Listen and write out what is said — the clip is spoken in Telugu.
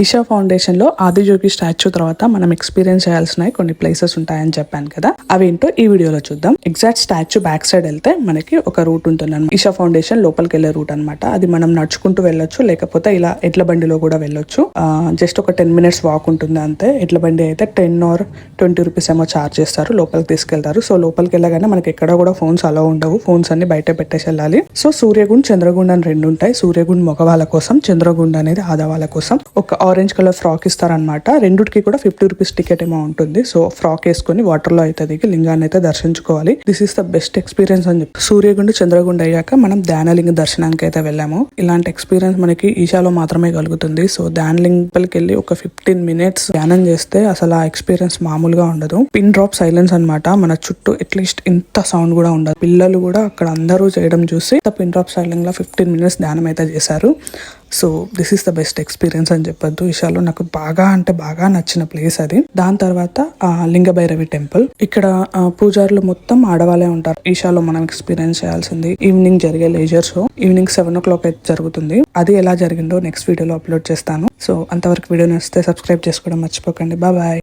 ఇషా ఫౌండేషన్ లో ఆదియోగి స్టాచ్యూ తర్వాత మనం ఎక్స్పీరియన్స్ చేయాల్సిన కొన్ని ప్లేసెస్ ఉంటాయని చెప్పాను కదా, అవేంటో ఈ వీడియోలో చూద్దాం. ఎగ్జాక్ట్ స్టాచ్యూ బ్యాక్ సైడ్ వెళ్తే మనకి ఒక రూట్ ఉంటుంది అనమాట. ఇషా ఫౌండేషన్ లోపలికి వెళ్లే రూట్ అనమాట. అది మనం నడుచుకుంటూ వెళ్ళొచ్చు, లేకపోతే ఇలా ఎడ్ల బండిలో కూడా వెళ్ళొచ్చు. జస్ట్ ఒక 10 minutes వాక్ ఉంటుంది అంతే. ఎడ్ల బండి అయితే 10 or 20 rupees ఏమో చార్జ్ చేస్తారు, లోపలికి తీసుకెళ్తారు. సో లోపలికి వెళ్ళగానే మనకి ఎక్కడ కూడా ఫోన్స్ అలా ఉండవు, ఫోన్స్ అన్ని బయట పెట్టేసి వెళ్ళాలి. సో సూర్యగుండ్, చంద్రగుండ్ అని 2 ఉంటాయి. సూర్యగుండ్ మగవాళ్ళ కోసం, చంద్రగుండ్ అనేది ఆడవాళ్ళ కోసం. ఒక ఆరెంజ్ కలర్ ఫ్రాక్ ఇస్తారనమాట. రెండుకి కూడా 50 rupees టికెట్ ఏమో ఉంటుంది. సో ఫ్రాక్ వేసుకుని వాటర్ లో అయితే దిగి లింగాన్ని అయితే దర్శించుకోవాలి. This is the best experience అని చెప్పి సూర్యగుండ్, చంద్రగుండ్ అయ్యాక మనం ధ్యానలింగ దర్శనానికి అయితే వెళ్ళాము. ఇలాంటి ఎక్స్పీరియన్స్ మనకి ఈశాలో మాత్రమే కలుగుతుంది. సో ధ్యానలింగకి వెళ్ళి ఒక 15 minutes ధ్యానం చేస్తే అసలు ఆ ఎక్స్పీరియన్స్ మామూలుగా ఉండదు. పిన్ డ్రాప్ సైలెన్స్ అనమాట. మన చుట్టూ అట్లీస్ట్ ఇంత సౌండ్ కూడా ఉండదు. పిల్లలు కూడా అక్కడ అందరూ చేయడం చూసి పిన్ డ్రాప్ సైలెన్స్ లో 15 minutes ధ్యానం అయితే చేశారు. So this is the best experience అని చెప్పొద్దు. ఈశాలో నాకు బాగా నచ్చిన ప్లేస్ అది. దాని తర్వాత లింగ భైరవి టెంపుల్. ఇక్కడ పూజారులు మొత్తం ఆడవాళ్ళే ఉంటారు. ఈశాలో మనం ఎక్స్పీరియన్స్ చేయాల్సింది ఈవినింగ్ జరిగే లేజర్ షో. ఈవినింగ్ 7 o'clock అయితే జరుగుతుంది. అది ఎలా జరిగిందో నెక్స్ట్ వీడియోలో అప్లోడ్ చేస్తాను. సో అంతవరకు వీడియో నచ్చితే సబ్స్క్రైబ్ చేసుకోవడం మర్చిపోకండి. బాయ్.